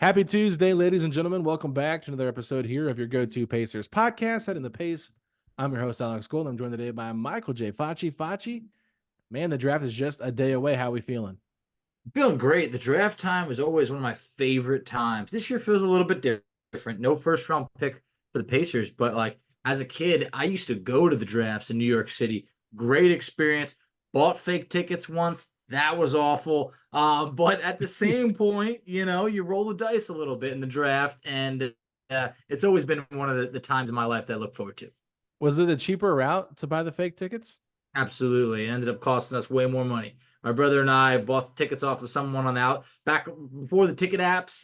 Happy Tuesday, ladies and gentlemen. Welcome back to another episode here of your go-to Pacers podcast, Setting the Pace. I'm your host, Alex Golden. I'm joined today by Michael J. Facci. Facci, man, the draft is just a day away. How are we feeling? Feeling great. The draft time is always one of my favorite times. This year feels a little bit different. No first round pick for the Pacers, but like as a kid, I used to go to the drafts in New York City. Great experience. Bought fake tickets once. That was awful. But at the same point, you roll the dice a little bit in the draft, and it's always been one of the times in my life that I look forward to. Was it a cheaper route to buy the fake tickets? Absolutely. It ended up costing us way more money. My brother and I bought the tickets off of someone on out back before the ticket apps,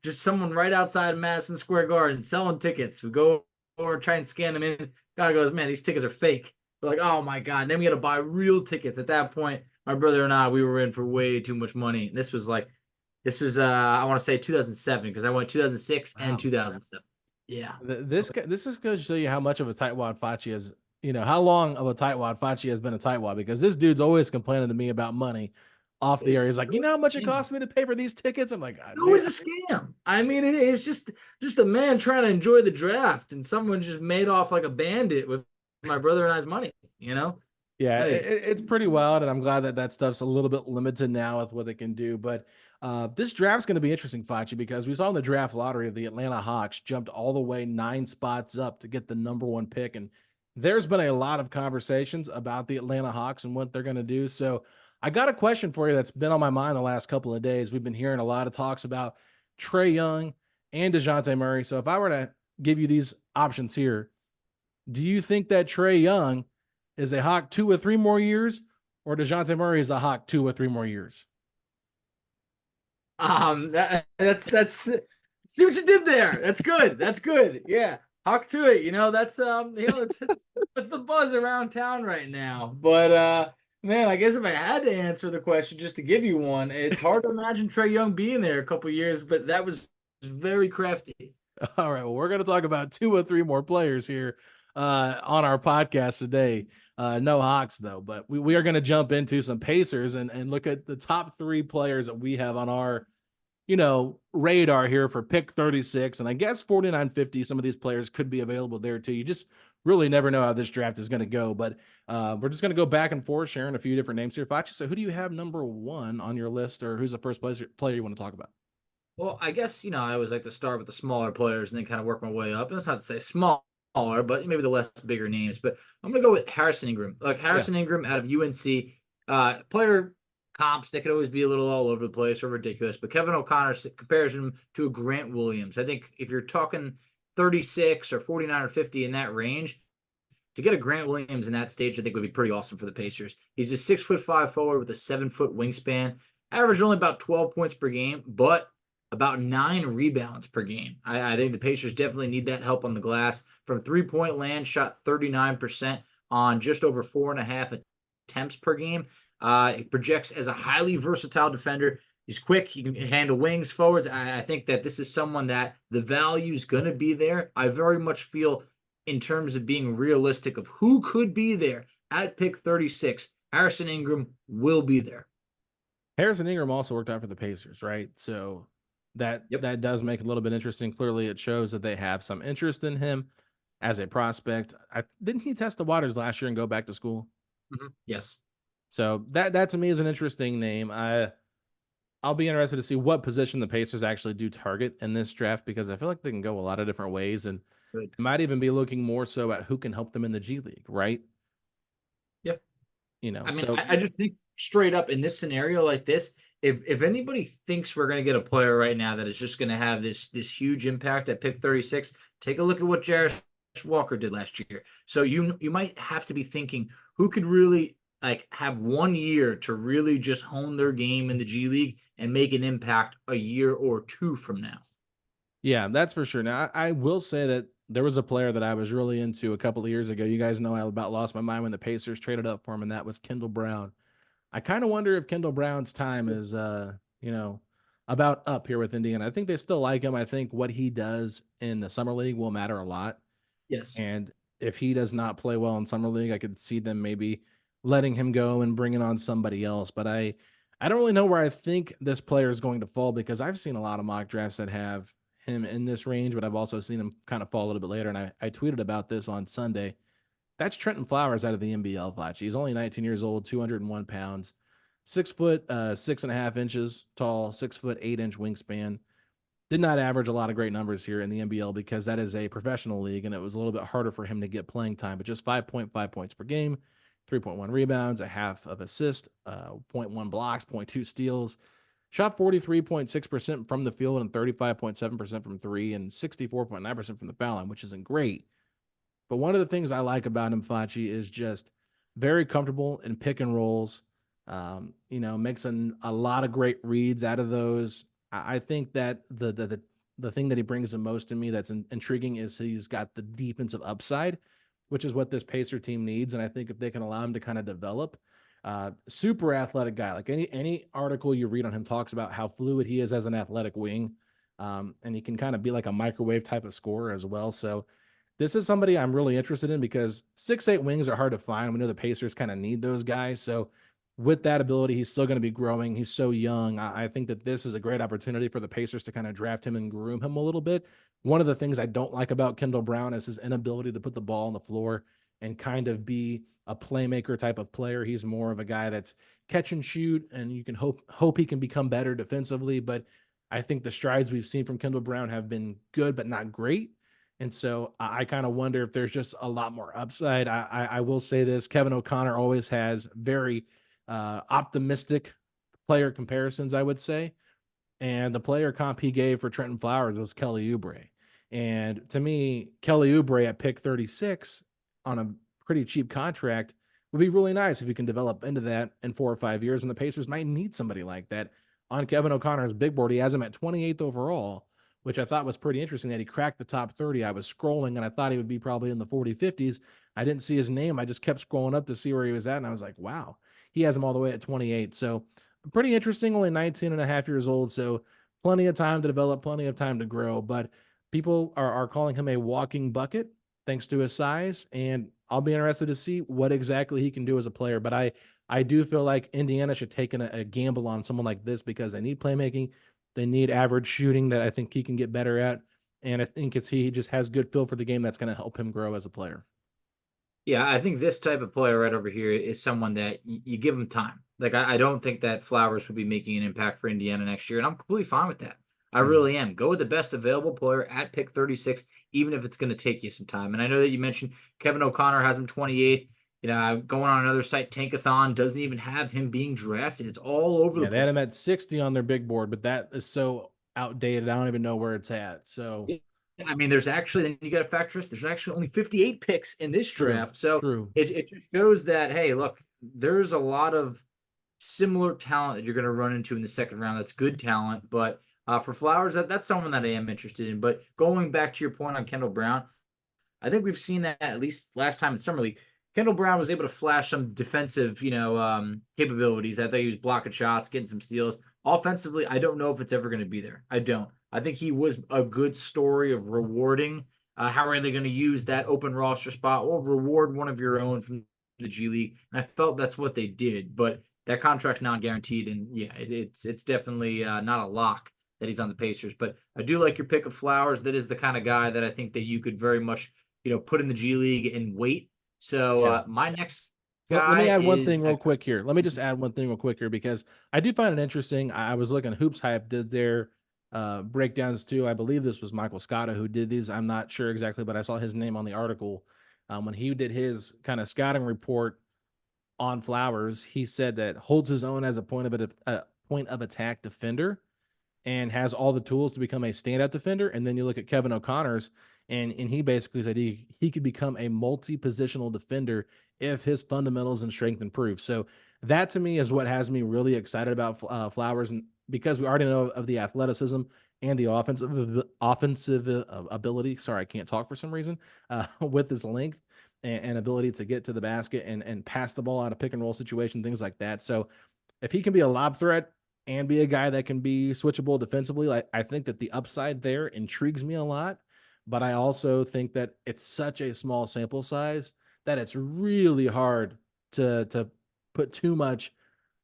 just someone right outside of Madison Square Garden selling tickets. We go over, try and scan them in. Guy goes, man, these tickets are fake. We're like, oh my God. And then we had to buy real tickets. At that point, my brother and I, we were in for way too much money. This was I want to say 2007 because I went 2006 and Wow. 2007. Yeah. This is going to show you how much of a tightwad Facci is, how long of a tightwad Facci has been a tightwad, because this dude's always complaining to me about money off the air. It's He's like, you know how much it costs me to pay for these tickets? I'm like, God, man. always a scam. I mean, it's just a man trying to enjoy the draft, and someone just made off like a bandit with my brother and I's money. Yeah, Hey, it's pretty wild, and I'm glad that that stuff's a little bit limited now with what they can do. But this draft's going to be interesting, Facci, because we saw in the draft lottery the Atlanta Hawks jumped all the way 9 spots up to get the #1 pick, and there's been a lot of conversations about the Atlanta Hawks and what they're going to do. So I got a question for you that's been on my mind the last couple of days. We've been hearing a lot of talks about Trae Young and DeJounte Murray. So if I were to give you these options here, do you think that Trae Young is a Hawk 2 or 3 more years, or DeJounte Murray is a Hawk 2 or 3 more years? that's see what you did there. That's good. That's good. Yeah, talk to it. It's the buzz around town right now. But man, I guess if I had to answer the question just to give you one, it's hard to imagine Trae Young being there a couple years, but that was very crafty. All right. Well, we're going to talk about 2 or 3 more players here on our podcast today. No Hawks, though, but we are going to jump into some Pacers and look at the top 3 players that we have on our, radar here for pick 36. And I guess 49-50, some of these players could be available there too. You just really never know how this draft is going to go. But we're just going to go back and forth, sharing a few different names here. Facci, so who do you have #1 on your list, or who's the first player you want to talk about? Well, I guess, I always like to start with the smaller players and then kind of work my way up. And that's not to say smaller, but maybe the less bigger names. But I'm going to go with Harrison Ingram. Like Yeah. Harrison Ingram out of UNC. Player comps that could always be a little all over the place or ridiculous. But Kevin O'Connor compares him to a Grant Williams. I think if you're talking 36 or 49 or 50 in that range, to get a Grant Williams in that stage, I think would be pretty awesome for the Pacers. He's a 6'5" forward with a 7-foot wingspan, averaged only about 12 points per game, but about 9 rebounds per game. I think the Pacers definitely need that help on the glass. From 3-point land, shot 39% on just over 4.5 attempts per game. He projects as a highly versatile defender. He's quick. He can handle wings, forwards. I think that this is someone that the value is going to be there. I very much feel in terms of being realistic of who could be there at pick 36, Harrison Ingram will be there. Harrison Ingram also worked out for the Pacers, right? So that does make it a little bit interesting. Clearly, it shows that they have some interest in him as a prospect. Didn't he test the waters last year and go back to school? Yes. So that to me is an interesting name. I'll be interested to see what position the Pacers actually do target in this draft, because I feel like they can go a lot of different ways, and Good. might even be looking more so at who can help them in the G League, right? Yep. I mean, So I just think straight up in this scenario like this, if anybody thinks we're going to get a player right now that is just going to have this huge impact at pick 36, take a look at what Jarris Walker did last year. So you might have to be thinking who could really like have 1 year to really just hone their game in the G League and make an impact a year or two from now. yeah, that's for sure. Now, I will say that there was a player that I was really into a couple of years ago. You guys know I about lost my mind when the Pacers traded up for him, and that was Kendall Brown. I kind of wonder if Kendall Brown's time is, about up here with Indiana. I think they still like him. I think what he does in the summer league will matter a lot. Yes. And if he does not play well in summer league, I could see them maybe letting him go and bringing on somebody else. But I don't really know where I think this player is going to fall because I've seen a lot of mock drafts that have him in this range, but I've also seen him kind of fall a little bit later. And I tweeted about this on Sunday. That's Trenton Flowers out of the NBL, Fletch. He's only 19 years old, 201 pounds, 6 foot, 6.5 inches tall, 6 foot, 8 inch wingspan. Did not average a lot of great numbers here in the NBL because that is a professional league and it was a little bit harder for him to get playing time, but just 5.5 points per game, 3.1 rebounds, a half of assist, zero point 0.1 blocks, zero point 0.2 steals. Shot 43.6% from the field and 35.7% from three and 64.9% from the foul line, which isn't great. But one of the things I like about him, Facci, is just very comfortable in pick and rolls. Makes a lot of great reads out of those. I think that the thing that he brings the most to me that's intriguing is he's got the defensive upside, which is what this Pacer team needs. And I think if they can allow him to kind of develop, super athletic guy. Like any article you read on him talks about how fluid he is as an athletic wing, and he can kind of be like a microwave type of scorer as well. So this is somebody I'm really interested in because 6'8" wings are hard to find. We know the Pacers kind of need those guys. So with that ability, he's still going to be growing. He's so young. I think that this is a great opportunity for the Pacers to kind of draft him and groom him a little bit. One of the things I don't like about Kendall Brown is his inability to put the ball on the floor and kind of be a playmaker type of player. He's more of a guy that's catch and shoot, and you can hope he can become better defensively. But I think the strides we've seen from Kendall Brown have been good, but not great. And so I kind of wonder if there's just a lot more upside. I will say this: Kevin O'Connor always has very optimistic player comparisons, I would say. And the player comp he gave for Trenton Flowers was Kelly Oubre. And to me, Kelly Oubre at pick 36 on a pretty cheap contract would be really nice if you can develop into that in 4 or 5 years. And the Pacers might need somebody like that. On Kevin O'Connor's big board, he has him at 28th overall, which I thought was pretty interesting that he cracked the top 30. I was scrolling and I thought he would be probably in the 40, 50s. I didn't see his name. I just kept scrolling up to see where he was at. And I was like, wow, he has him all the way at 28. So pretty interesting, only 19 and a half years old. So plenty of time to develop, plenty of time to grow. But people are calling him a walking bucket thanks to his size. And I'll be interested to see what exactly he can do as a player. But I do feel like Indiana should take a gamble on someone like this because they need playmaking. They need average shooting that I think he can get better at. And I think he just has good feel for the game that's going to help him grow as a player. Yeah, I think this type of player right over here is someone that you give him time. Like I don't think that Flowers will be making an impact for Indiana next year, and I'm completely fine with that. I Mhm. really am. Go with the best available player at pick 36, even if it's going to take you some time. And I know that you mentioned Kevin O'Connor has him 28th. Going on another site, Tankathon doesn't even have him being drafted. It's all over the Yeah, they had place. him at 60 on their big board, but that is so outdated. I don't even know where it's at. So Yeah, I mean, there's actually, then you got to factor this, there's actually only 58 picks in this true, draft. So true. it just shows that, hey, look, there's a lot of similar talent that you're going to run into in the second round. That's good talent. But for Flowers, that's someone that I am interested in. But going back to your point on Kendall Brown, I think we've seen that at least last time in Summer League. Kendall Brown was able to flash some defensive, capabilities. I thought he was blocking shots, getting some steals. Offensively, I don't know if it's ever going to be there. I don't. I think he was a good story of rewarding. How are they going to use that open roster spot? Well, reward one of your own from the G League, and I felt that's what they did. But that contract's not guaranteed, and yeah, it's definitely not a lock that he's on the Pacers. But I do like your pick of Flowers. That is the kind of guy that I think that you could very much put in the G League and wait. So Yeah. my next Let me guy add one is thing real quick here. Let me just add one thing real quick here because I do find it interesting. I was looking, Hoops Hype did their breakdowns too. I believe this was Michael Scotta who did these. I'm not sure exactly, but I saw his name on the article. When he did his kind of scouting report on Flowers, he said that holds his own as a point of attack defender and has all the tools to become a standout defender. And then you look at Kevin O'Connor's, and he basically said he could become a multi-positional defender if his fundamentals and strength improve. So that to me is what has me really excited about Flowers, and because we already know of the athleticism and the offensive ability. Sorry, I can't talk for some reason. With his length and ability to get to the basket and pass the ball out of pick and roll situation, things like that. So if he can be a lob threat and be a guy that can be switchable defensively, like I think that the upside there intrigues me a lot. But I also think that it's such a small sample size that it's really hard to put too much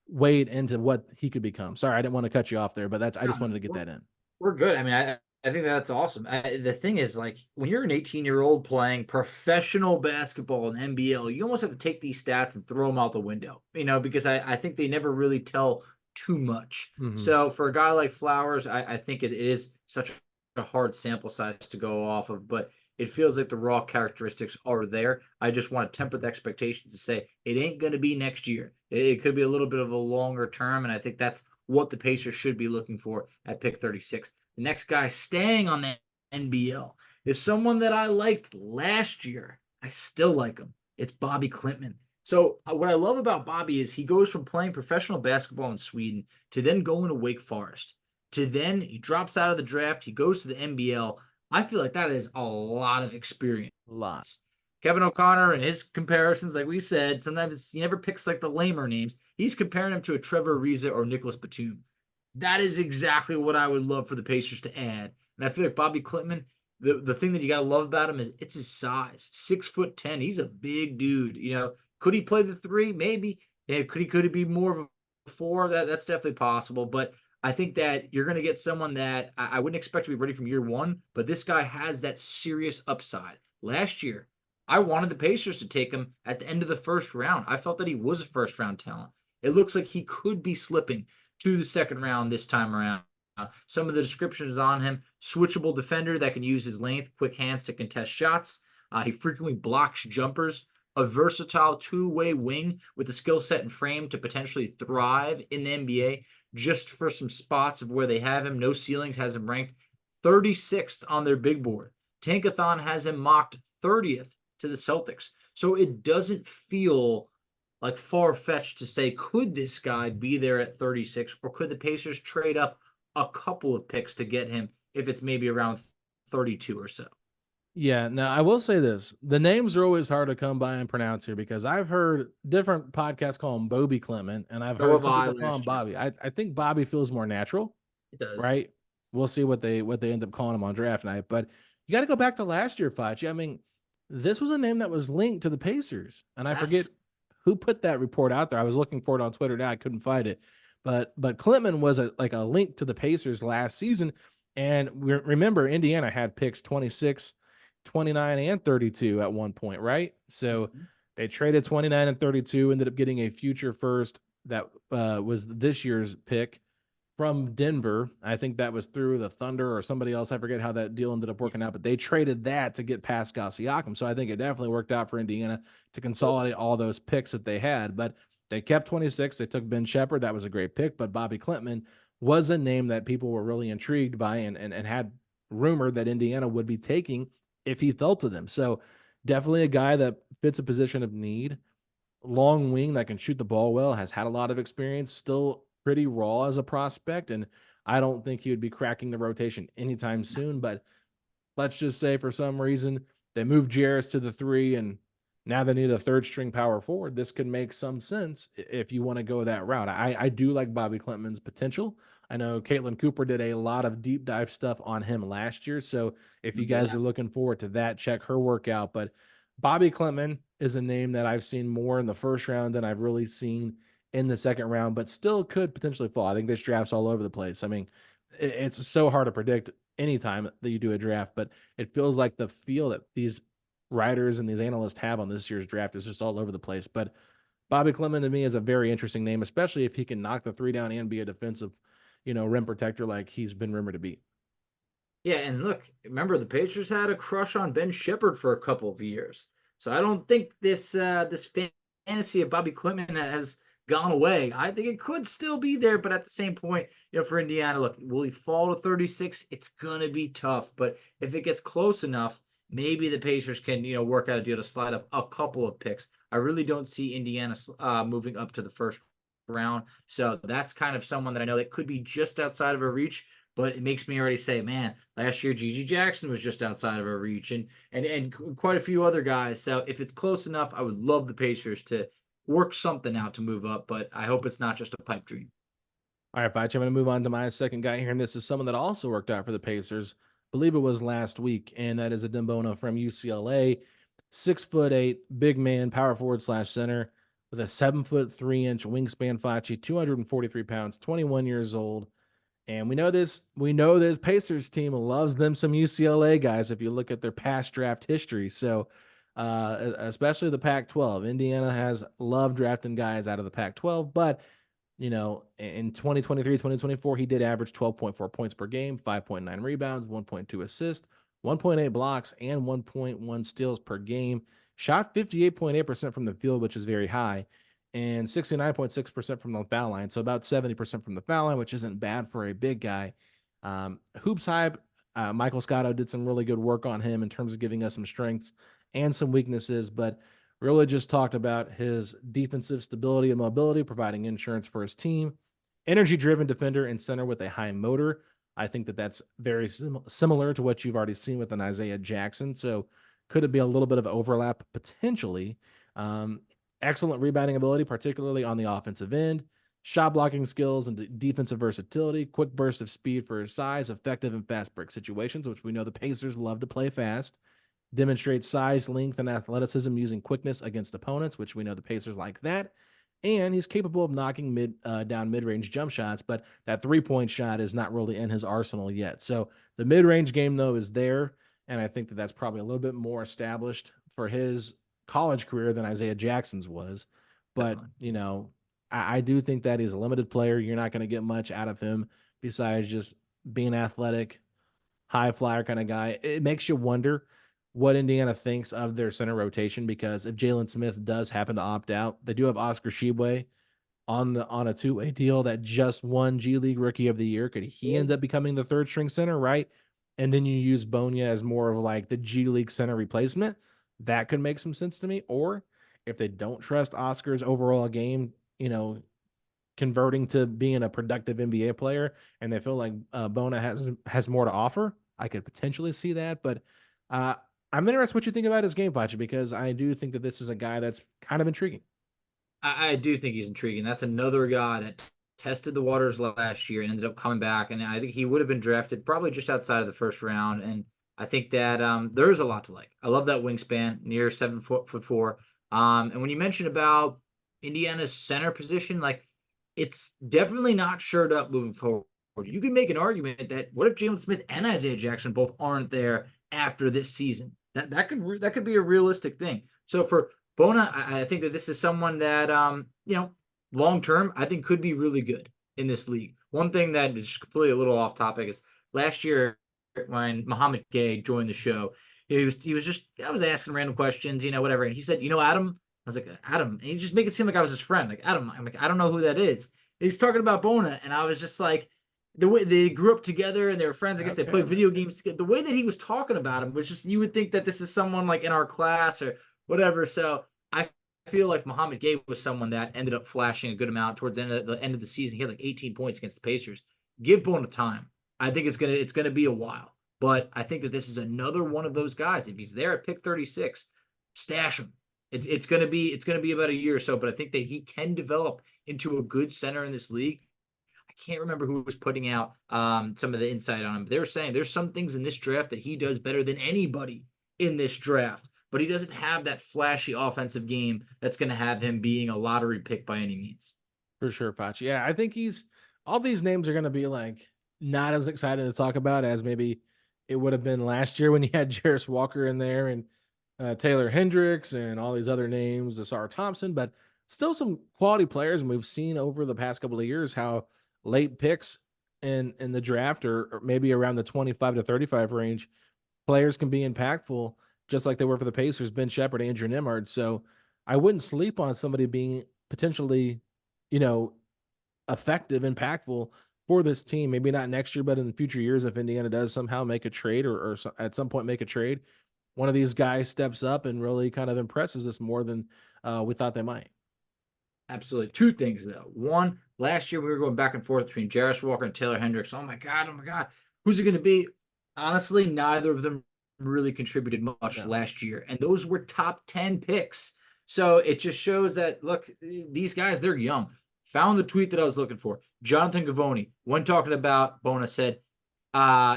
weighed into what he could become. Sorry, I didn't want to cut you off there, but I just No, wanted to get we're that in. we're good. I mean, I think that's awesome. The thing is, like, when you're an 18-year-old playing professional basketball in NBL, you almost have to take these stats and throw them out the window, because I think they never really tell too much. Mhm. So for a guy like Flowers, I think it is such a hard sample size to go off of, but it feels like the raw characteristics are there. I just want to temper the expectations to say it ain't going to be next year. It could be a little bit of a longer term, and I think that's what the Pacers should be looking for at pick 36. The next guy staying on the NBL is someone that I liked last year. I still like him. It's Bobby Klintman. So what I love about Bobby is he goes from playing professional basketball in Sweden to then going to Wake Forest to then he drops out of the draft. He goes to the NBL. I feel like that is a lot of experience. A lot. Kevin O'Connor and his comparisons, like we said, sometimes he never picks like the lamer names. He's comparing him to a Trevor Ariza or Nicholas Batum. That is exactly what I would love for the Pacers to add. And I feel like Bobby Klintman, the thing that you got to love about him is it's his size, 6'10". He's a big dude. Could he play the three? Maybe. Yeah, could he be more of a four? That's definitely possible. But I think that you're going to get someone that I wouldn't expect to be ready from year one, but this guy has that serious upside. Last year, I wanted the Pacers to take him at the end of the first round. I felt that he was a first round talent. It looks like he could be slipping to the second round this time around. Some of the descriptions on him: switchable defender that can use his length, quick hands to contest shots. He frequently blocks jumpers. A versatile two-way wing with the skill set and frame to potentially thrive in the NBA. Just for some spots of where they have him, no ceilings has him ranked 36th on their big board. Tankathon has him mocked 30th to the Celtics. So it doesn't feel like far-fetched to say, could this guy be there at 36, or could the Pacers trade up a couple of picks to get him if it's maybe around 32 or so? Yeah, now I will say this. The names are always hard to come by and pronounce here because I've heard different podcasts call him Bobby Clement, and I've So heard have some I people call him last year. Bobby. I think Bobby feels more natural, It does. right? We'll see what they end up calling him on draft night. But you got to go back to last year, Facci. I mean, this was a name that was linked to the Pacers, and I forget That's who put that report out there. I was looking for it on Twitter now, I couldn't find it. But Clement was a link to the Pacers last season, and remember Indiana had picks 26, 29, and 32 at one point, right? So Mhm. they traded 29 and 32, ended up getting a future first that was this year's pick from Denver. I think that was through the Thunder or somebody else. I forget how that deal ended up working out, but they traded that to get Pascal Siakam. So I think it definitely worked out for Indiana to consolidate all those picks that they had. But they kept 26. They took Ben Shepherd. That was a great pick. But Bobby Klintman was a name that people were really intrigued by and had rumored that Indiana would be taking if he fell to them. So definitely a guy that fits a position of need. Long wing that can shoot the ball well, has had a lot of experience, still pretty raw as a prospect, and I don't think he would be cracking the rotation anytime soon. But let's just say for some reason they moved Jarris to the three, and now they need a third string power forward. This could make some sense if you want to go that route. I do like Bobby Klintman's potential. I know Caitlin Cooper did a lot of deep dive stuff on him last year. So if you guys Yeah. are looking forward to that, check her workout. But Bobby Klintman is a name that I've seen more in the first round than I've really seen in the second round, but still could potentially fall. I think this draft's all over the place. I mean, it's so hard to predict anytime that you do a draft, but it feels like the feel that these writers and these analysts have on this year's draft is just all over the place. But Bobby Clement to me is a very interesting name, especially if he can knock the three down and be a defensive, rim protector like he's been rumored to be. Yeah, and look, remember the Patriots had a crush on Ben Shepherd for a couple of years. So I don't think this fantasy of Bobby Clement has gone away. I think it could still be there, but at the same point, for Indiana, look, will he fall to 36? It's gonna be tough, but if it gets close enough, maybe the Pacers can, work out a deal to slide up a couple of picks. I really don't see Indiana moving up to the first round. So that's kind of someone that I know that could be just outside of a reach, but it makes me already say, man, last year Gigi Jackson was just outside of our reach, and quite a few other guys. So if it's close enough, I would love the Pacers to work something out to move up, but I hope it's not just a pipe dream. All right, Vach, I'm going to move on to my second guy here, and this is someone that also worked out for the Pacers. Believe it was last week, and that is a Bona from UCLA, 6'8", big man, power forward slash center. with a 7'3" wingspan. Facci, 243 pounds, 21 years old. And we know this Pacers team loves them some UCLA guys if you look at their past draft history. So, especially the Pac-12, Indiana has loved drafting guys out of the Pac-12, but in 2023, 2024, he did average 12.4 points per game, 5.9 rebounds, 1.2 assists, 1.8 blocks, and 1.1 steals per game. Shot 58.8% from the field, which is very high, and 69.6% from the foul line. So about 70% from the foul line, which isn't bad for a big guy. Hoops Hype, Michael Scotto did some really good work on him in terms of giving us some strengths and some weaknesses, but really just talked about his defensive stability and mobility, providing insurance for his team. Energy driven defender and center with a high motor. I think that that's very similar to what you've already seen with an Isaiah Jackson. So could it be a little bit of overlap potentially? Excellent rebounding ability, particularly on the offensive end. Shot blocking skills and defensive versatility. Quick burst of speed for his size. Effective in fast break situations, which we know the Pacers love to play fast. Demonstrates size, length, and athleticism using quickness against opponents, which we know the Pacers like that. And he's capable of knocking down mid-range jump shots, but that three-point shot is not really in his arsenal yet. So the mid-range game, though, is there, and I think that that's probably a little bit more established for his college career than Isaiah Jackson's was. But, Definitely. I do think that he's a limited player. You're not going to get much out of him besides just being athletic, high flyer kind of guy. It makes you wonder what Indiana thinks of their center rotation because if Jalen Smith does happen to opt out, they do have Oscar Shibwe on a two-way deal that just won G League Rookie of the Year. Could he end up becoming the third string center, right? And then you use Bona as more of like the G League center replacement. That could make some sense to me. Or if they don't trust Oscar's overall game, converting to being a productive NBA player, and they feel like Bona has more to offer, I could potentially see that. But I'm interested what you think about his game, Pacha, because I do think that this is a guy that's kind of intriguing. I do think he's intriguing. That's another guy that tested the waters last year and ended up coming back. And I think he would have been drafted probably just outside of the first round. And I think that there is a lot to like. I love that wingspan, near 7'4". And when you mentioned about Indiana's center position, like it's definitely not shored up moving forward. You can make an argument that what if Jalen Smith and Isaiah Jackson both aren't there after this season? That could be a realistic thing. So for Bona, I think that this is someone that long term, I think could be really good in this league. One thing that is completely a little off topic is last year when Muhammad Gay joined the show, he was just I was asking random questions, whatever, and he said, Adam. I was like, Adam, and he just make it seem like I was his friend, like Adam. I'm like, I don't know who that is. And he's talking about Bona, and I was just like, the way they grew up together and they were friends. I guess they played video games together. The way that he was talking about him was just you would think that this is someone like in our class or whatever. So I feel like Muhammad Gay was someone that ended up flashing a good amount towards the end of the season. He had like 18 points against the Pacers. Give Bona time. I think it's gonna be a while, but I think that this is another one of those guys. If he's there at pick 36, stash him. It's gonna be about a year or so, but I think that he can develop into a good center in this league. I can't remember who was putting out some of the insight on him. But they were saying there's some things in this draft that he does better than anybody in this draft, but he doesn't have that flashy offensive game that's going to have him being a lottery pick by any means. For sure, Facci. Yeah, I think all these names are going to be like not as excited to talk about as maybe it would have been last year when you had Jarris Walker in there and Taylor Hendricks and all these other names, Asar Thompson, but still some quality players. And we've seen over the past couple of years how late picks in the draft or maybe around the 25 to 35 range, players can be impactful just like they were for the Pacers, Ben Shepherd, Andrew Nembhard. So I wouldn't sleep on somebody being potentially, you know, effective, impactful for this team. Maybe not next year, but in the future years, if Indiana does somehow make a trade or at some point make a trade, one of these guys steps up and really kind of impresses us more than we thought they might. Absolutely. Two things, though. One, last year we were going back and forth between Jarris Walker and Taylor Hendricks. Oh, my God. Who's it going to be? Honestly, neither of them really contributed much last year. And those were top 10 picks. So it just shows that, look, these guys, they're young. Found the tweet that I was looking for. Jonathan Gavoni, when talking about Bona, said,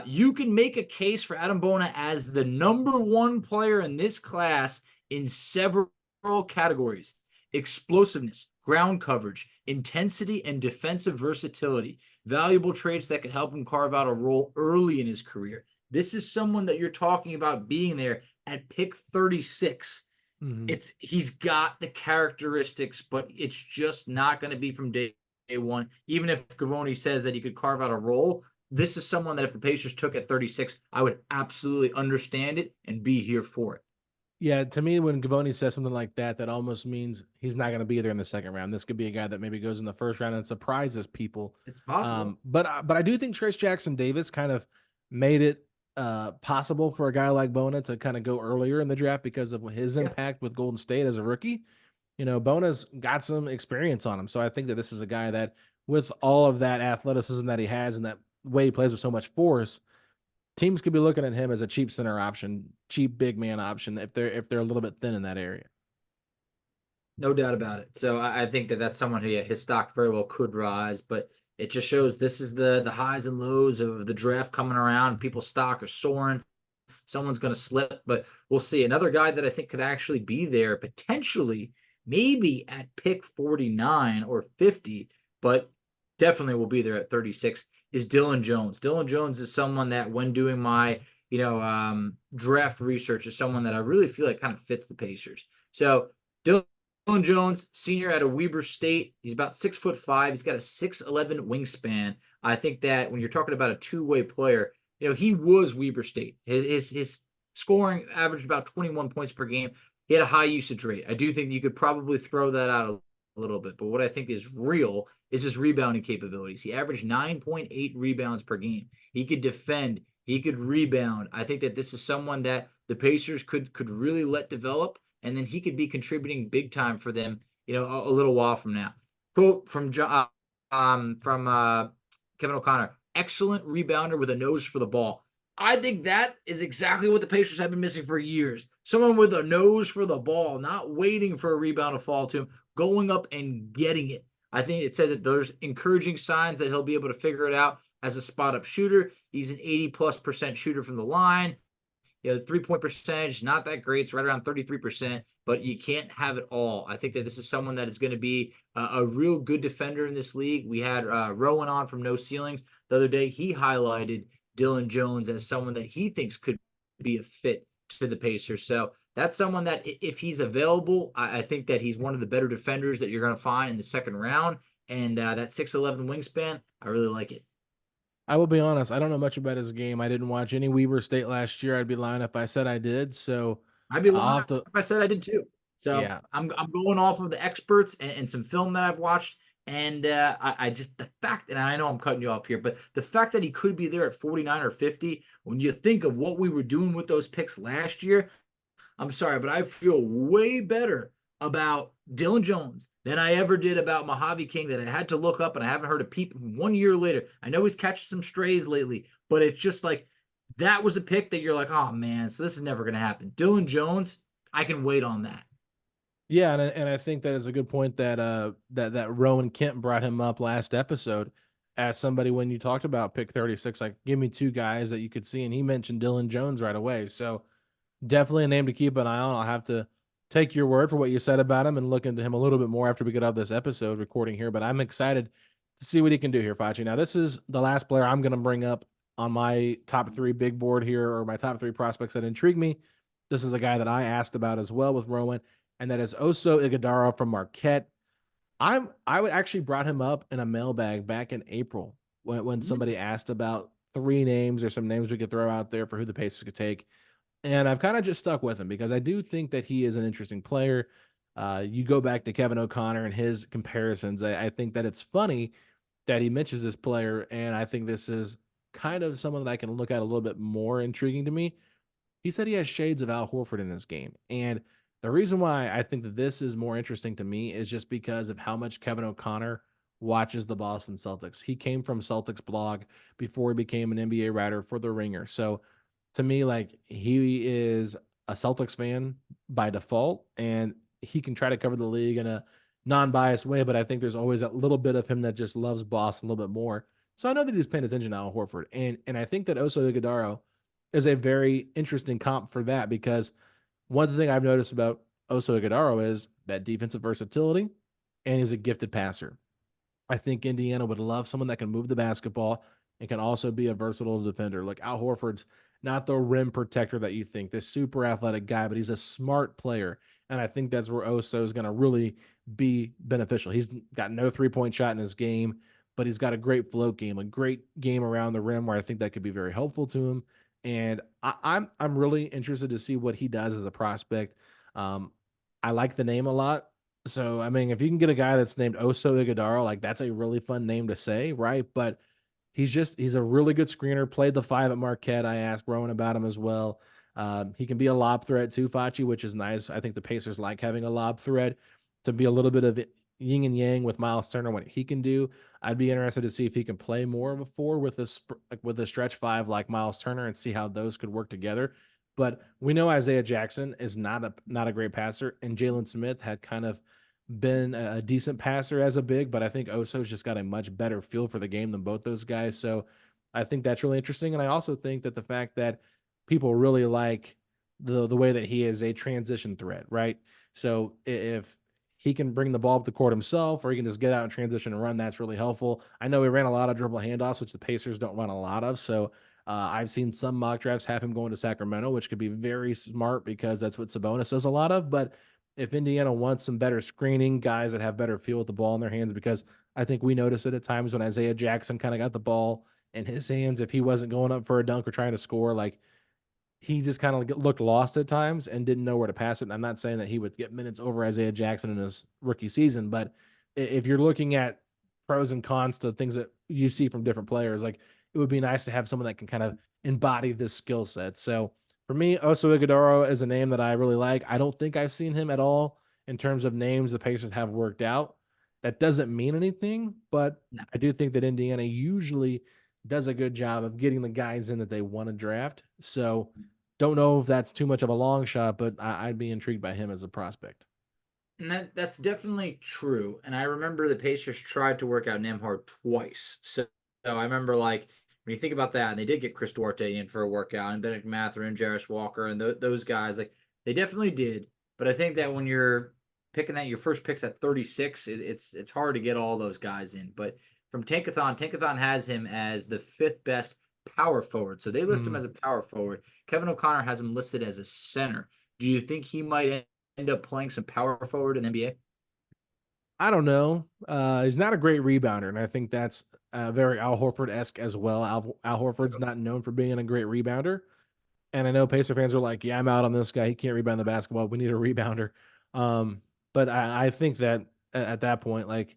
you can make a case for Adam Bona as the number one player in this class in several categories. explosiveness, ground coverage, intensity, and defensive versatility. Valuable traits that could help him carve out a role early in his career. This is someone that you're talking about being there at pick 36. Mhm. He's got the characteristics, but it's just not going to be from day one. Even if Gavoni says that he could carve out a role, this is someone that if the Pacers took at 36, I would absolutely understand it and be here for it. Yeah, to me, when Gavoni says something like that, that almost means he's not going to be there in the second round. This could be a guy that maybe goes in the first round and surprises people. It's possible. But I do think Trace Jackson Davis kind of made it possible for a guy like Bona to kind of go earlier in the draft because of his Yeah. impact with Golden State as a rookie. You know, Bona's got some experience on him, so I think that this is a guy that, with all of that athleticism that he has and that way he plays with so much force, teams could be looking at him as a cheap center option, cheap big man option if they're a little bit thin in that area. No doubt about it. So I think that that's someone who, yeah, his stock very well could rise, but it just shows this is the highs and lows of the draft coming around. People's stock are soaring. Someone's going to slip, but we'll see. Another guy that I think could actually be there potentially, maybe at pick 49 or 50, but definitely will be there at 36, is Dylan Jones. Dylan Jones is someone that, when doing my draft research, is someone that I really feel like kind of fits the Pacers. So Dylan Jones, senior out of Weber State. He's about 6'5". He's got a 6'11" wingspan. I think that when you're talking about a two-way player, he was Weber State. His scoring averaged about 21 points per game. He had a high usage rate. I do think you could probably throw that out a little bit, but what I think is real is his rebounding capabilities. He averaged 9.8 rebounds per game. He could defend. He could rebound. I think that this is someone that the Pacers could really let develop, and then he could be contributing big time for them, a little while from now. Quote from Kevin O'Connor: excellent rebounder with a nose for the ball. I think that is exactly what the Pacers have been missing for years. Someone with a nose for the ball, not waiting for a rebound to fall to him, going up and getting it. I think it said that there's encouraging signs that he'll be able to figure it out as a spot-up shooter. He's an 80+% shooter from the line. The 3-point percentage, not that great. It's right around 33%, but you can't have it all. I think that this is someone that is going to be a real good defender in this league. We had Rowan on from No Ceilings the other day. He highlighted Dylan Jones as someone that he thinks could be a fit to the Pacers. So that's someone that, if he's available, I think that he's one of the better defenders that you're going to find in the second round. And that 6'11" wingspan, I really like it. I will be honest, I don't know much about his game. I didn't watch any Weber State last year. I'd be lying if I said I did. So I'd be I'll lying have to, if I said I did too. So yeah. I'm going off of the experts and some film that I've watched. And I just, the fact, and I know I'm cutting you off here, but the fact that he could be there at 49 or 50, when you think of what we were doing with those picks last year, I'm sorry, but I feel way better about Dylan Jones than I ever did about Mojave King, that I had to look up and I haven't heard a peep 1 year later. I know he's catching some strays lately, but it's just like, that was a pick that you're like, oh man, so this is never going to happen. Dylan Jones, I can wait on that. Yeah, and I think that is a good point that that Rowan Kent brought him up last episode as somebody when you talked about pick 36, like give me two guys that you could see, and he mentioned Dylan Jones right away. So definitely a name to keep an eye on. I'll have to take your word for what you said about him and look into him a little bit more after we get off this episode recording here. But I'm excited to see what he can do here, Facci. Now, this is the last player I'm going to bring up on my top three big board here, or my top three prospects that intrigue me. This is the guy that I asked about as well with Rowan, and that is Oso Ighodaro from Marquette. I would actually brought him up in a mailbag back in April when somebody asked about three names or some names we could throw out there for who the Pacers could take. And I've kind of just stuck with him because I do think that he is an interesting player. You go back to Kevin O'Connor and his comparisons. I think that it's funny that he mentions this player, and I think this is kind of someone that I can look at a little bit more intriguing to me. He said he has shades of Al Horford in his game. And the reason why I think that this is more interesting to me is just because of how much Kevin O'Connor watches the Boston Celtics. He came from Celtics blog before he became an NBA writer for The Ringer. So to me, like, he is a Celtics fan by default, and he can try to cover the league in a non-biased way, but I think there's always a little bit of him that just loves Boston a little bit more. So I know that he's paying attention to Al Horford, and I think that Oso Ighodaro is a very interesting comp for that, because one thing I've noticed about Oso Ighodaro is that defensive versatility, and he's a gifted passer. I think Indiana would love someone that can move the basketball and can also be a versatile defender. Like Al Horford's not the rim protector that you think, this super athletic guy, but he's a smart player. And I think that's where Oso is going to really be beneficial. He's got no 3-point shot in his game, but he's got a great float game, a great game around the rim where I think that could be very helpful to him. And I'm really interested to see what he does as a prospect. Um, I like the name a lot. So, I mean, if you can get a guy that's named Oso Ighodaro, like that's a really fun name to say, right? But he's a really good screener. Played the 5 at Marquette. I asked Rowan about him as well. He can be a lob threat too, Facci, which is nice. I think the Pacers like having a lob threat to be a little bit of yin and yang with Miles Turner, what he can do. I'd be interested to see if he can play more of a 4 with with a stretch 5 like Miles Turner and see how those could work together. But we know Isaiah Jackson is not a great passer, and Jalen Smith had kind of been a decent passer as a big, but I think Oso's just got a much better feel for the game than both those guys. So I think that's really interesting. And I also think that the fact that people really like the way that he is a transition threat, right? So if he can bring the ball up the court himself, or he can just get out and transition and run, that's really helpful. I know he ran a lot of dribble handoffs, which the Pacers don't run a lot of. So I've seen some mock drafts have him going to Sacramento, which could be very smart because that's what Sabonis does a lot of. But if Indiana wants some better screening, guys that have better feel with the ball in their hands, because I think we noticed it at times when Isaiah Jackson kind of got the ball in his hands, if he wasn't going up for a dunk or trying to score, like he just kind of looked lost at times and didn't know where to pass it. And I'm not saying that he would get minutes over Isaiah Jackson in his rookie season, but if you're looking at pros and cons to things that you see from different players, like it would be nice to have someone that can kind of embody this skill set. So for me, Oso Ighodaro is a name that I really like. I don't think I've seen him at all in terms of names the Pacers have worked out. That doesn't mean anything, but No. I do think that Indiana usually does a good job of getting the guys in that they want to draft. So don't know if that's too much of a long shot, but I'd be intrigued by him as a prospect. And that's definitely true. And I remember the Pacers tried to work out Nemhard twice. So I remember like when you think about that, and they did get Chris Duarte in for a workout, and Bennett Mather and Jarris Walker and those guys, like they definitely did. But I think that when you're picking that your first picks at 36, it's hard to get all those guys in. But from Tankathon has him as the 5th best power forward. So they list him Mm, as a power forward. Kevin O'Connor has him listed as a center. Do you think he might end up playing some power forward in the NBA? I don't know. He's not a great rebounder, and I think that's very Al Horford esque as well. Al Horford's not known for being a great rebounder. And I know Pacer fans are like, yeah, I'm out on this guy. He can't rebound the basketball. We need a rebounder. But I think that at that point, like,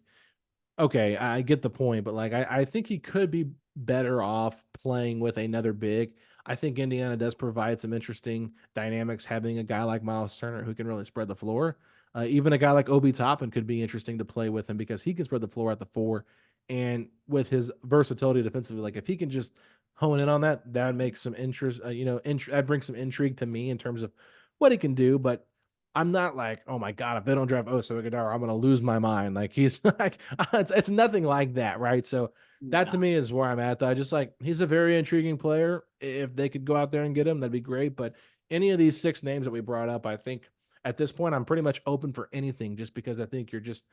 okay, I get the point, but like I think he could be better off playing with another big. I think Indiana does provide some interesting dynamics having a guy like Miles Turner who can really spread the floor. Even a guy like Obi Toppin could be interesting to play with him because he can spread the floor at the 4. And with his versatility defensively, like if he can just hone in on that, that would make some interest, that brings some intrigue to me in terms of what he can do. But I'm not like, oh my god, if they don't draft Oso Ighodaro, I'm gonna lose my mind. Like he's like, it's nothing like that, right? So that to No. me is where I'm at. Though I just like he's a very intriguing player. If they could go out there and get him, that'd be great. But any of these 6 names that we brought up, I think at this point I'm pretty much open for anything, just because I think you're just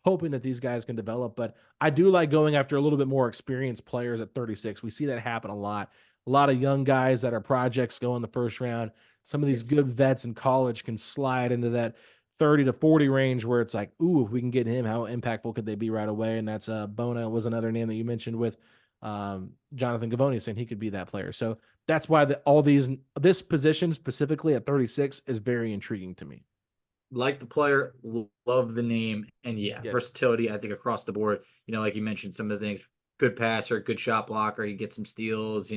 hoping that these guys can develop. But I do like going after a little bit more experienced players at 36. We see that happen a lot. A lot of young guys that are projects go in the first round. Some of these Yes. good vets in college can slide into that 30 to 40 range where it's like, ooh, if we can get him, how impactful could they be right away? And that's Bona was another name that you mentioned with Jonathan Gavoni saying he could be that player. So that's why this position specifically at 36 is very intriguing to me. Like the player, love the name, and yeah, Yes. versatility. I think across the board. Like you mentioned, some of the things: good passer, good shot blocker. He gets some steals.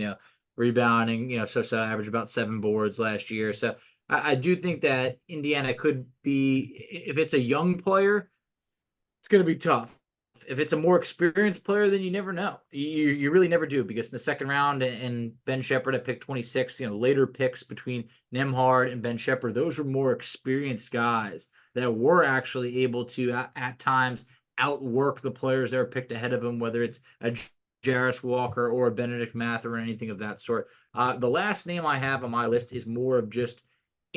Rebounding. So average about 7 boards last year. So I do think that Indiana could be, if it's a young player, it's going to be tough. If it's a more experienced player, then you never know. You really never do, because in the second round and Ben Shepherd at pick 26, later picks between Nemhard and Ben Shepherd, those were more experienced guys that were actually able to at times outwork the players that were picked ahead of them, whether it's a Jarris Walker or a Benedict Mather or anything of that sort. The last name I have on my list is more of just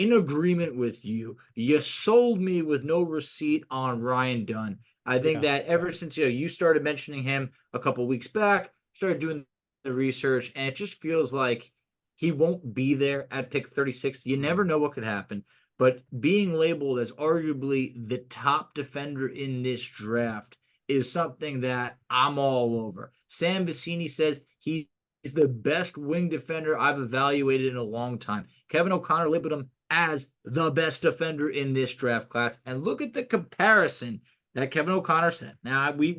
in agreement with you. You sold me with no receipt on Ryan Dunn. I think Yeah. that ever since you started mentioning him a couple weeks back, started doing the research, and it just feels like he won't be there at pick 36. You never know what could happen. But being labeled as arguably the top defender in this draft is something that I'm all over. Sam Vecini says he's the best wing defender I've evaluated in a long time. Kevin O'Connor labeled him as the best defender in this draft class. And look at the comparison that Kevin O'Connor said. Now, we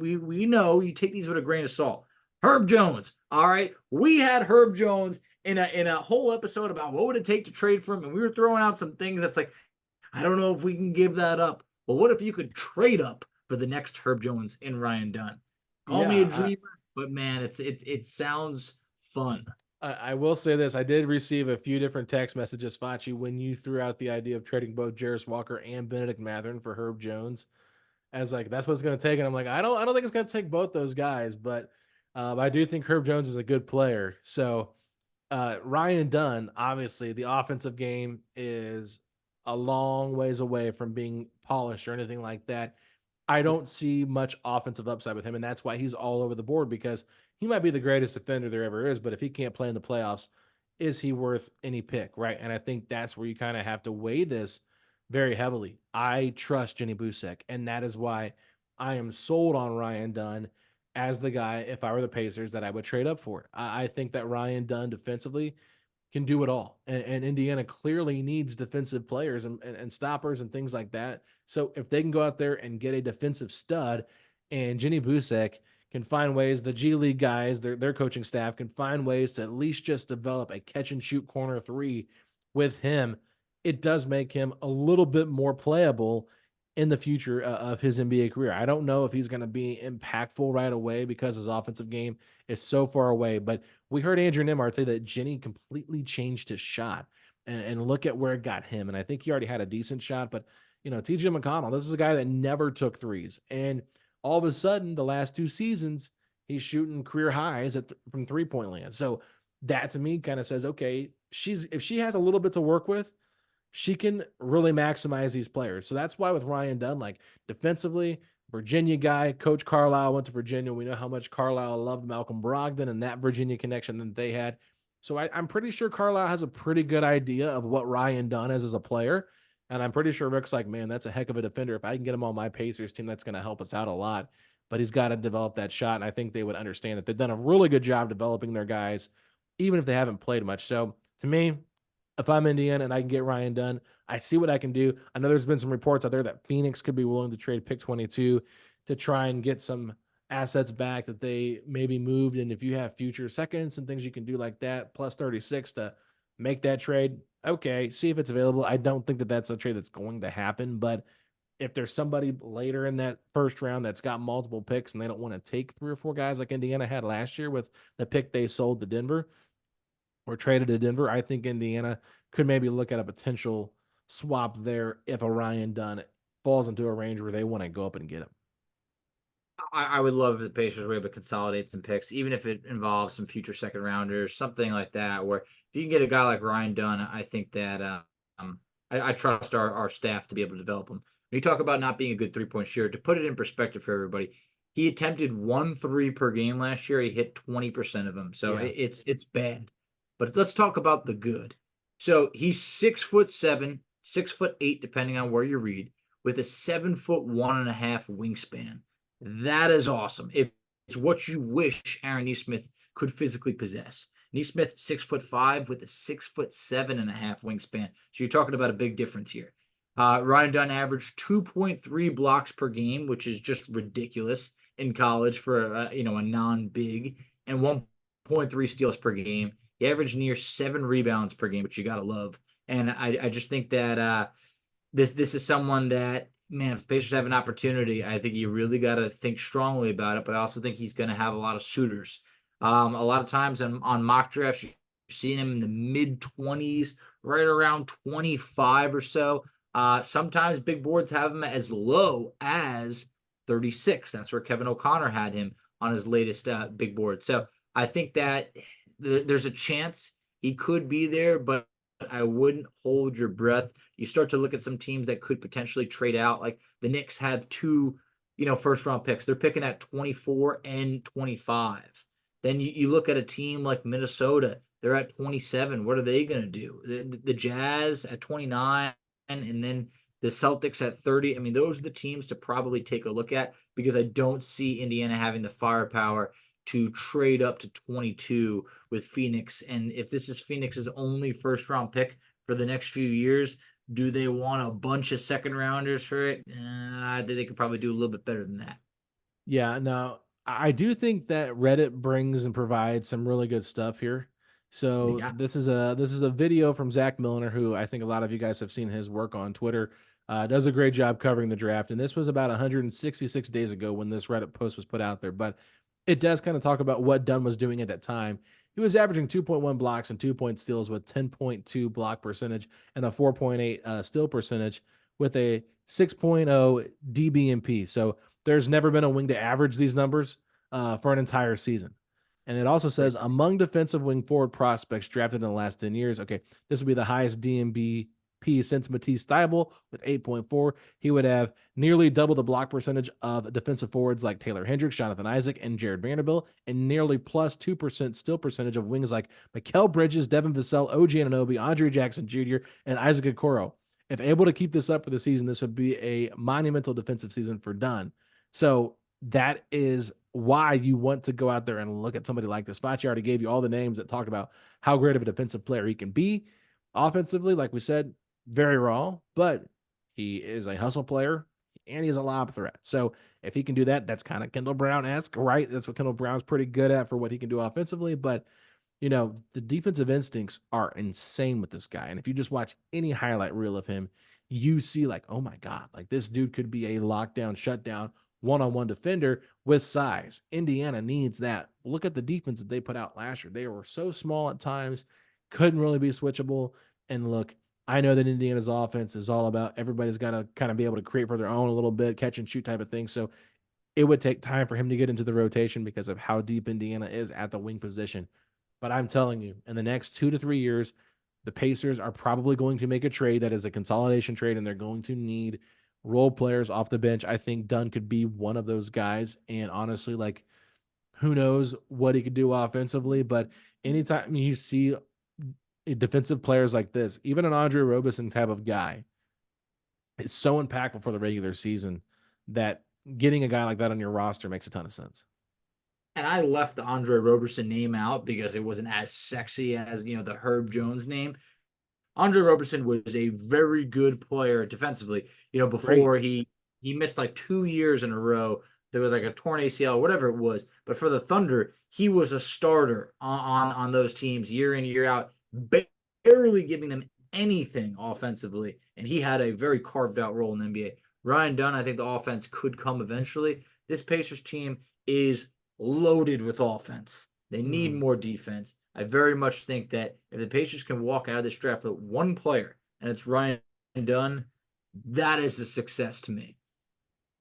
know you take these with a grain of salt. Herb Jones, all right? We had Herb Jones in a whole episode about what would it take to trade for him, and we were throwing out some things that's like, I don't know if we can give that up. But what if you could trade up for the next Herb Jones in Ryan Dunn? Call me a Yeah. dreamer, but man, it sounds fun. I will say this. I did receive a few different text messages, Facci, when you threw out the idea of trading both Jarris Walker and Benedict Matherin for Herb Jones. As like that's what it's going to take, and I'm like, I don't think it's going to take both those guys, but I do think Herb Jones is a good player. So Ryan Dunn, obviously, the offensive game is a long ways away from being polished or anything like that. I don't see much offensive upside with him, and that's why he's all over the board because he might be the greatest defender there ever is, but if he can't play in the playoffs, is he worth any pick, right? And I think that's where you kind of have to weigh this very heavily. I trust Jenny Busek, and that is why I am sold on Ryan Dunn as the guy, if I were the Pacers, that I would trade up for. I think that Ryan Dunn defensively can do it all. And Indiana clearly needs defensive players and stoppers and things like that. So if they can go out there and get a defensive stud, and Jenny Busek can find ways, the G League guys, their coaching staff can find ways to at least just develop a catch and shoot corner three with him, it does make him a little bit more playable in the future of his NBA career. I don't know if he's going to be impactful right away because his offensive game is so far away, but we heard Andrew Nembhard say that Jenny completely changed his shot, and look at where it got him. And I think he already had a decent shot, but TJ McConnell, this is a guy that never took threes, and all of a sudden, the last 2 seasons, he's shooting career highs from 3-point land. So that to me kind of says, okay, if she has a little bit to work with, she can really maximize these players. So that's why with Ryan Dunn, like defensively, Virginia guy, Coach Carlisle went to Virginia. We know how much Carlisle loved Malcolm Brogdon and that Virginia connection that they had. So I'm pretty sure Carlisle has a pretty good idea of what Ryan Dunn is as a player. And I'm pretty sure Rick's like, man, that's a heck of a defender. If I can get him on my Pacers team, that's going to help us out a lot. But he's got to develop that shot. And I think they would understand that they've done a really good job developing their guys, even if they haven't played much. So to me, if I'm Indiana and I can get Ryan Dunn, I see what I can do. I know there's been some reports out there that Phoenix could be willing to trade pick 22 to try and get some assets back that they maybe moved. And if you have future seconds and things you can do like that, plus 36 to make that trade, okay, see if it's available. I don't think that that's a trade that's going to happen, but if there's somebody later in that first round that's got multiple picks and they don't want to take 3 or 4 guys like Indiana had last year with the pick they sold to Denver, or traded to Denver, I think Indiana could maybe look at a potential swap there if a Ryan Dunn falls into a range where they want to go up and get him. I would love if the Pacers were able to consolidate some picks, even if it involves some future second rounders, something like that. Where if you can get a guy like Ryan Dunn, I think that I trust our staff to be able to develop him. When you talk about not being a good 3-point shooter, to put it in perspective for everybody, he attempted 1 3 per game last year. He hit 20% of them, so Yeah. it's bad. But let's talk about the good. So he's 6'7", 6'8", depending on where you read, with a 7'1.5" wingspan. That is awesome. It's what you wish Aaron Nesmith could physically possess. Nesmith, 6'5", with a 6'7.5" wingspan. So you're talking about a big difference here. Ryan Dunn averaged 2.3 blocks per game, which is just ridiculous in college for a non-big, and 1.3 steals per game. He averaged near 7 rebounds per game, which you gotta love. And I just think that this is someone that, man, if the Pacers have an opportunity, I think you really got to think strongly about it. But I also think he's going to have a lot of suitors. A lot of times on mock drafts, you're seeing him in the mid-20s, right around 25 or so. Sometimes big boards have him as low as 36. That's where Kevin O'Connor had him on his latest big board. So I think that there's a chance he could be there, but but I wouldn't hold your breath. You start to look at some teams that could potentially trade out. Like the Knicks have two, first round picks. They're picking at 24 and 25. Then you look at a team like Minnesota. They're at 27. What are they going to do? The Jazz at 29, and then the Celtics at 30. I mean, those are the teams to probably take a look at because I don't see Indiana having the firepower to trade up to 22 with Phoenix. And if this is Phoenix's only first round pick for the next few years, do they want a bunch of second rounders for it? They could probably do a little bit better than that. Yeah, no, I do think that Reddit brings and provides some really good stuff here. What do you So got? this is a video from Zach Milner, who I think a lot of you guys have seen his work on Twitter. Does a great job covering the draft, and this was about 166 days ago when this Reddit post was put out there. But it does kind of talk about what Dunn was doing at that time. He was averaging 2.1 blocks and 2 point steals with 10.2 block percentage and a 4.8 steal percentage with a 6.0 DBMP. So there's never been a wing to average these numbers for an entire season. And it also says among defensive wing forward prospects drafted in the last 10 years, okay, this would be the highest DMBP since Matisse Thybulle with 8.4. He would have nearly double the block percentage of defensive forwards like Taylor Hendricks, Jonathan Isaac, and Jared Vanderbilt, and nearly plus 2% still percentage of wings like Mikal Bridges, Devin Vassell, OG Anunoby, Andre Jackson Jr., and Isaac Okoro. If able to keep this up for the season, this would be a monumental defensive season for Dunn. So that is why you want to go out there and look at somebody like this. Facci already gave you all the names that talked about how great of a defensive player he can be. Offensively, like we said, very raw, but he is a hustle player and he's a lob threat. So if he can do that, that's kind of Kendall Brown-esque, right? That's what Kendall Brown's pretty good at for what he can do offensively. But, the defensive instincts are insane with this guy. And if you just watch any highlight reel of him, you see like, oh my God, like this dude could be a lockdown, shutdown, one-on-one defender with size. Indiana needs that. Look at the defense that they put out last year. They were so small at times, couldn't really be switchable. And look, I know that Indiana's offense is all about everybody's got to kind of be able to create for their own a little bit, catch and shoot type of thing. So it would take time for him to get into the rotation because of how deep Indiana is at the wing position. But I'm telling you, in the next 2 to 3 years, the Pacers are probably going to make a trade that is a consolidation trade, and they're going to need role players off the bench. I think Dunn could be one of those guys. And honestly, like, who knows what he could do offensively. But anytime you see defensive players like this, even an Andre Roberson type of guy, it's so impactful for the regular season that getting a guy like that on your roster makes a ton of sense. And I left the Andre Roberson name out because it wasn't as sexy as, the Herb Jones name. Andre Roberson was a very good player defensively. Great. Before he missed like 2 years in a row. There was like a torn ACL, whatever it was. But for the Thunder, he was a starter on those teams year in, year out, barely giving them anything offensively. And he had a very carved out role in the NBA. Ryan Dunn, I think the offense could come eventually. This Pacers team is loaded with offense. They need more defense. I very much think that if the Pacers can walk out of this draft with one player, and it's Ryan Dunn, that is a success to me.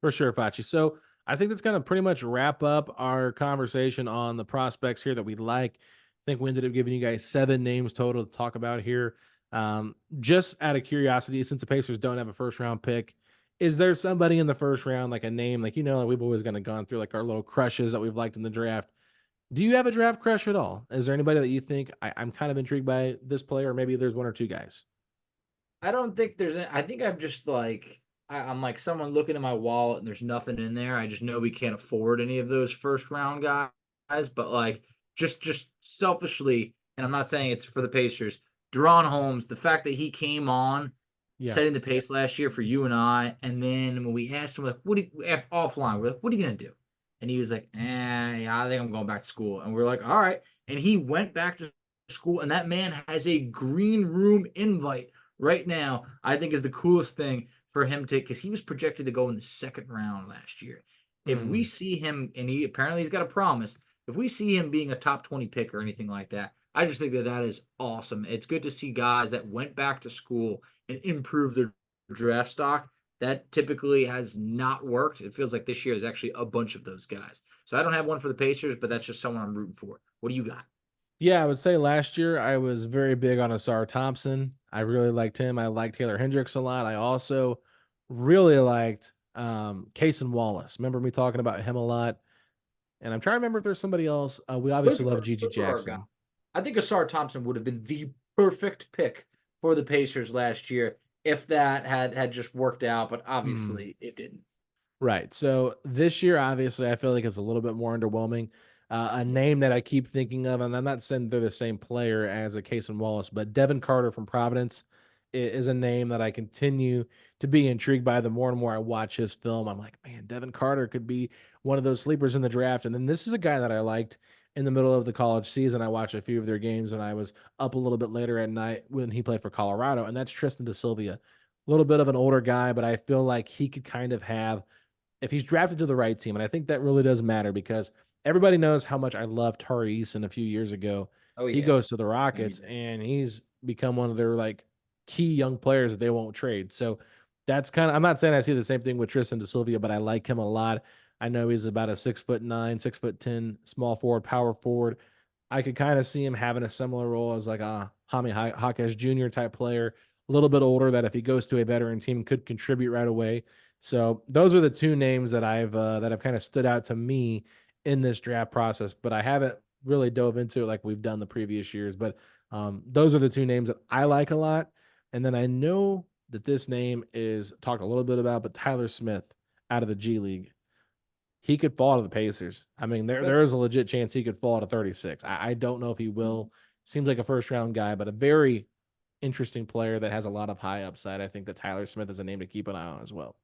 For sure, Facci. So I think that's going to pretty much wrap up our conversation on the prospects here that we like. I think we ended up giving you guys 7 names total to talk about here. Just out of curiosity, since the Pacers don't have a first round pick, is there somebody in the first round, like a name, like, like we've always kind of gone through like our little crushes that we've liked in the draft? Do you have a draft crush at all? Is there anybody that you think I'm kind of intrigued by this player? Or maybe there's 1 or 2 guys. I don't think I think I'm just like, I'm like someone looking at my wallet and there's nothing in there. I just know we can't afford any of those first round guys, but like just selfishly, and I'm not saying it's for the Pacers, Deron Holmes, the fact that he came on Yeah. setting the pace last year for you and I, and then when we asked him like, offline, we're like, what are you gonna do? And he was like, yeah, I think I'm going back to school. And we're like, all right. And he went back to school, and that man has a green room invite right now. I think is the coolest thing for him to, because he was projected to go in the second round last year. If we see him, and he's got a promise, if we see him being a top 20 pick or anything like that, I just think that is awesome. It's good to see guys that went back to school and improved their draft stock. That typically has not worked. It feels like this year is actually a bunch of those guys. So I don't have one for the Pacers, but that's just someone I'm rooting for. What do you got? Yeah, I would say last year I was very big on Asar Thompson. I really liked him. I liked Taylor Hendricks a lot. I also really liked Cason Wallace. Remember me talking about him a lot? And I'm trying to remember if there's somebody else. We Those obviously love were, Gigi those were our guys. Jackson. I think Asar Thompson would have been the perfect pick for the Pacers last year if that had just worked out, but Hmm. obviously it didn't. Right. So this year, obviously, I feel like it's a little bit more underwhelming. A Yeah. name that I keep thinking of, and I'm not saying they're the same player as a Case and Wallace, but Devin Carter from Providence is a name that I continue to be intrigued by. The more and more I watch his film, I'm like, man, Devin Carter could be one of those sleepers in the draft. And then this is a guy that I liked in the middle of the college season. I watched a few of their games, and I was up a little bit later at night when he played for Colorado, and that's Tristan DeSilvia. A little bit of an older guy, but I feel like he could kind of have if he's drafted to the right team, and I think that really does matter because everybody knows how much I loved Tari Eason a few years ago. Oh He yeah. goes to the No, you Rockets, did. and he's become one of their like key young players that they won't trade. So that's kind of I'm not saying I see the same thing with Tristan DeSilvia, but I like him a lot. I know he's about a 6'9", 6'10", small forward, power forward. I could kind of see him having a similar role as like a Jaime Jaquez Jr. type player, a little bit older that if he goes to a veteran team could contribute right away. So those are the two names that have kind of stood out to me in this draft process, but I haven't really dove into it like we've done the previous years. But those are the two names that I like a lot. And then I know that this name is talked a little bit about, but Tyler Smith out of the G League, he could fall to the Pacers. I mean, there Good. is a legit chance he could fall to 36. I don't know if he will. Seems like a first round guy, but a very interesting player that has a lot of high upside. I think that Tyler Smith is a name to keep an eye on as well.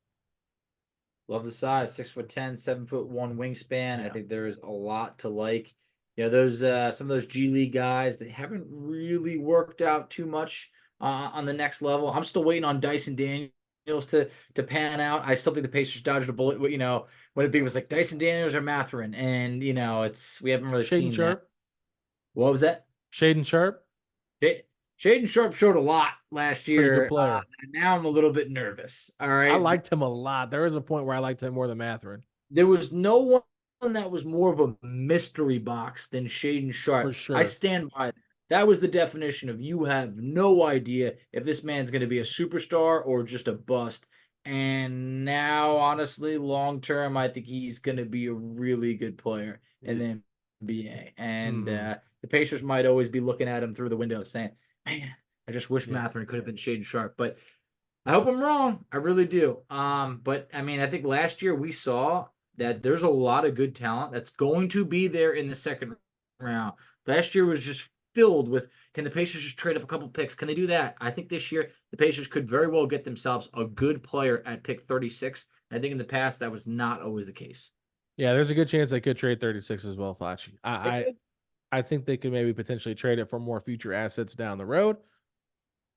Love the size, 6'10", 7'1" wingspan. I Yeah. think there's a lot to like. You know, those some of those G League guys that haven't really worked out too much on the next level. I'm still waiting on Dyson Daniels to pan out. I still think the Pacers dodged a bullet. You know, when it was like Dyson Daniels or Matherin, and you know, it's we haven't really Shaden seen that. Sharp. What was that? Shaden Sharp, Sh- Shaden Sharp showed a lot last pretty good year. player. And now I'm a little bit nervous. All I right, liked him a lot. There was a point where I liked him more than Matherin, there was no one that was more of a mystery box than Shaden for Sharp. I sure. stand by that. That was the definition of you have no idea if this man's going to be a superstar or just a bust. And now, honestly, long term, I think he's going to be a really good player in the NBA. And Mm-hmm. the Pacers might always be looking at him through the window saying, man, I just wish Yeah. Matherin could have been Shaden Sharp. But I hope I'm wrong. I really do. But I mean, I think last year we saw that there's a lot of good talent that's going to be there in the second round. Last year was just filled with can the Pacers just trade up a couple picks? Can they do that? I think this year the Pacers could very well get themselves a good player at pick 36. I think in the past that was not always the case. Yeah, there's a good chance they could trade 36 as well, Facci. They could. I think they could maybe potentially trade it for more future assets down the road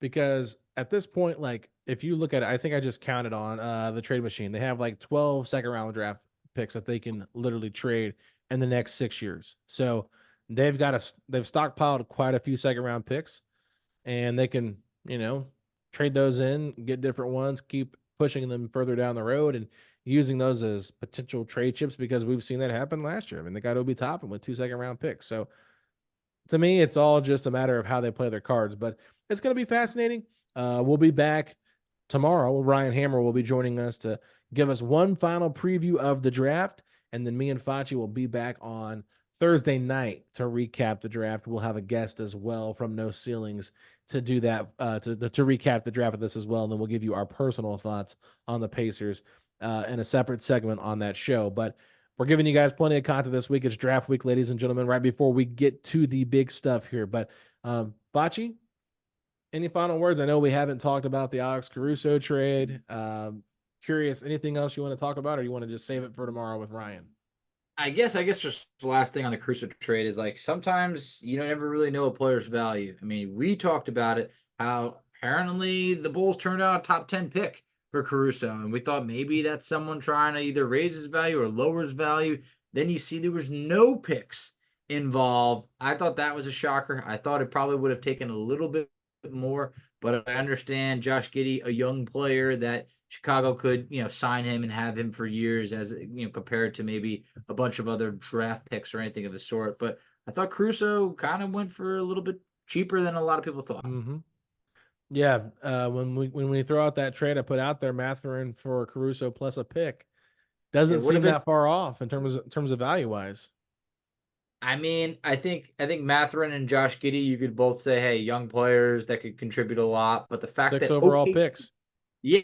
because at this point, like if you look at it, I think I just counted on the trade machine. They have like 12 second round draft picks that they can literally trade in the next 6 years. So they've stockpiled quite a few second round picks and they can, you know, trade those in, get different ones, keep pushing them further down the road and using those as potential trade chips because we've seen that happen last year. I mean, they got Obi Toppin with 2 second round picks. So to me, it's all just a matter of how they play their cards, but it's going to be fascinating. We'll be back tomorrow. Ryan Hammer will be joining us to give us one final preview of the draft, and then me and Facci will be back on Thursday night to recap the draft. We'll have a guest as well from No Ceilings to do that to recap the draft of this as well, and then we'll give you our personal thoughts on the Pacers in a separate segment on that show. But we're giving you guys plenty of content this week. It's draft week, ladies and gentlemen, right before we get to the big stuff here. But Facci, any final words? I know we haven't talked about the Alex Caruso trade. Curious, anything else you want to talk about, or you want to just save it for tomorrow with Ryan? I guess just the last thing on the Cruiser trade is like sometimes you don't ever really know a player's value. I mean, we talked about it, how apparently the Bulls turned out a top 10 pick for Caruso, and we thought maybe that's someone trying to either raise his value or lower his value. Then you see there was no picks involved. I thought that was a shocker. I thought it probably would have taken a little bit more, but I understand Josh Giddey, a young player that Chicago could, sign him and have him for years as, compared to maybe a bunch of other draft picks or anything of the sort. But I thought Crusoe kind of went for a little bit cheaper than a lot of people thought. Mm-hmm. Yeah, when we throw out that trade I put out there, Matherin for Caruso plus a pick, It doesn't would have seem been. that far off in terms of value wise. I mean, I think Matherin and Josh Giddey, you could both say, hey, young players that could contribute a lot. But the fact Six that overall OK, picks. yeah,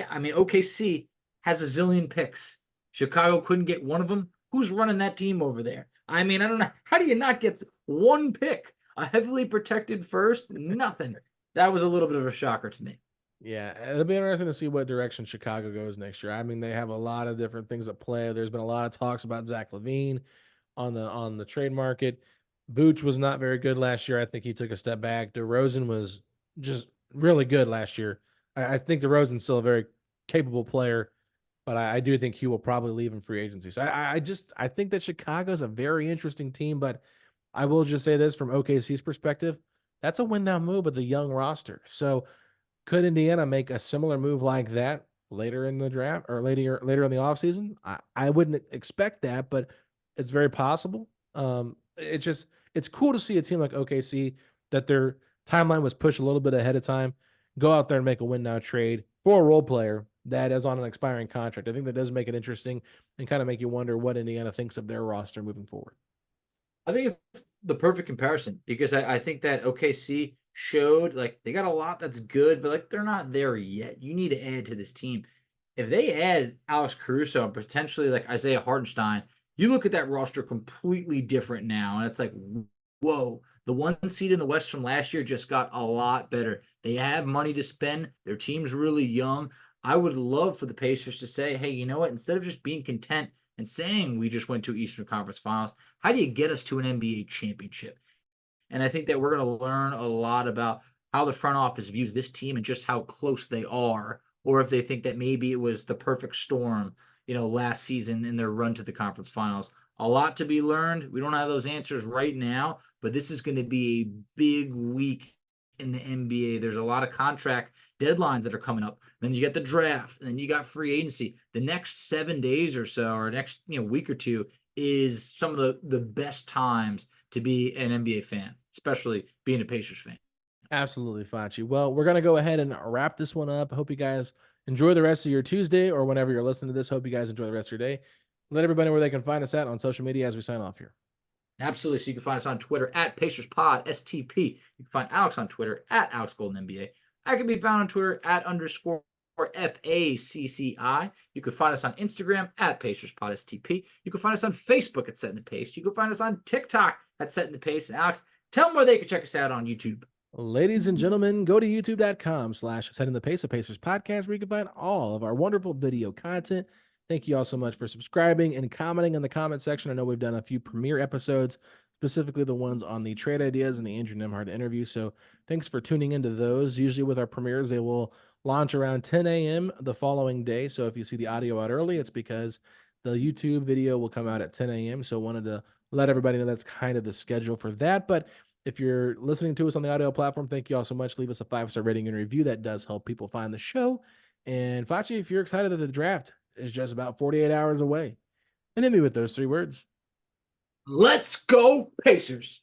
I mean OKC has a zillion picks. Chicago couldn't get one of them. Who's running that team over there? I mean, I don't know. How do you not get one pick? A heavily protected first? Nothing. That was a little bit of a shocker to me. Yeah, it'll be interesting to see what direction Chicago goes next year. I mean, they have a lot of different things at play. There's been a lot of talks about Zach LaVine on the trade market. Booch was not very good last year. I think he took a step back. DeRozan was just really good last year. I think DeRozan's still a very capable player, but I do think he will probably leave in free agency. So I think that Chicago's a very interesting team, but I will just say this from OKC's perspective, that's a win now move with a young roster. So could Indiana make a similar move like that later in the draft or later in the offseason? I wouldn't expect that, but it's very possible. It's cool to see a team like OKC that their timeline was pushed a little bit ahead of time, go out there and make a win now trade for a role player that is on an expiring contract. I think that does make it interesting and kind of make you wonder what Indiana thinks of their roster moving forward. I think it's the perfect comparison because I think that OKC showed like they got a lot that's good, but like they're not there yet. You need to add to this team. If they add Alex Caruso and potentially like Isaiah Hartenstein, you look at that roster completely different now. And it's like, whoa, the one seed in the West from last year just got a lot better. They have money to spend. Their team's really young. I would love for the Pacers to say, hey, you know what? Instead of just being content and saying we just went to Eastern Conference Finals, how do you get us to an NBA championship? And I think that we're going to learn a lot about how the front office views this team and just how close they are, or if they think that maybe it was the perfect storm, last season in their run to the conference finals. A lot to be learned. We don't have those answers right now, but this is going to be a big week in the NBA. There's a lot of contract deadlines that are coming up. Then you get the draft, and then you got free agency. The next 7 days or so, or next week or two, is some of the best times to be an NBA fan, especially being a Pacers fan. Absolutely, Facci. Well, we're gonna go ahead and wrap this one up. I hope you guys enjoy the rest of your Tuesday or whenever you're listening to this. Hope you guys enjoy the rest of your day. Let everybody know where they can find us at on social media as we sign off here. Absolutely. So you can find us on Twitter at PacersPod, STP. You can find Alex on Twitter at Alex Golden NBA. I can be found on Twitter at _ FACCI. You can find us on Instagram at PacersPod, STP. You can find us on Facebook at Setting the Pace. You can find us on TikTok at Setting the Pace. And Alex, tell them where they can check us out on YouTube. Ladies and gentlemen, go to youtube.com/setting the pace of Pacers podcast where you can find all of our wonderful video content. Thank you all so much for subscribing and commenting in the comment section. I know we've done a few premiere episodes, specifically the ones on the trade ideas and the Andrew Nemhard interview. So thanks for tuning into those. Usually with our premieres, they will launch around 10 a.m. the following day. So if you see the audio out early, it's because the YouTube video will come out at 10 a.m. So wanted to let everybody know that's kind of the schedule for that. But if you're listening to us on the audio platform, thank you all so much. Leave us a 5-star rating and review. That does help people find the show. And Facci, if you're excited that the draft is just about 48 hours away, and hit me with those 3 words. Let's go, Pacers.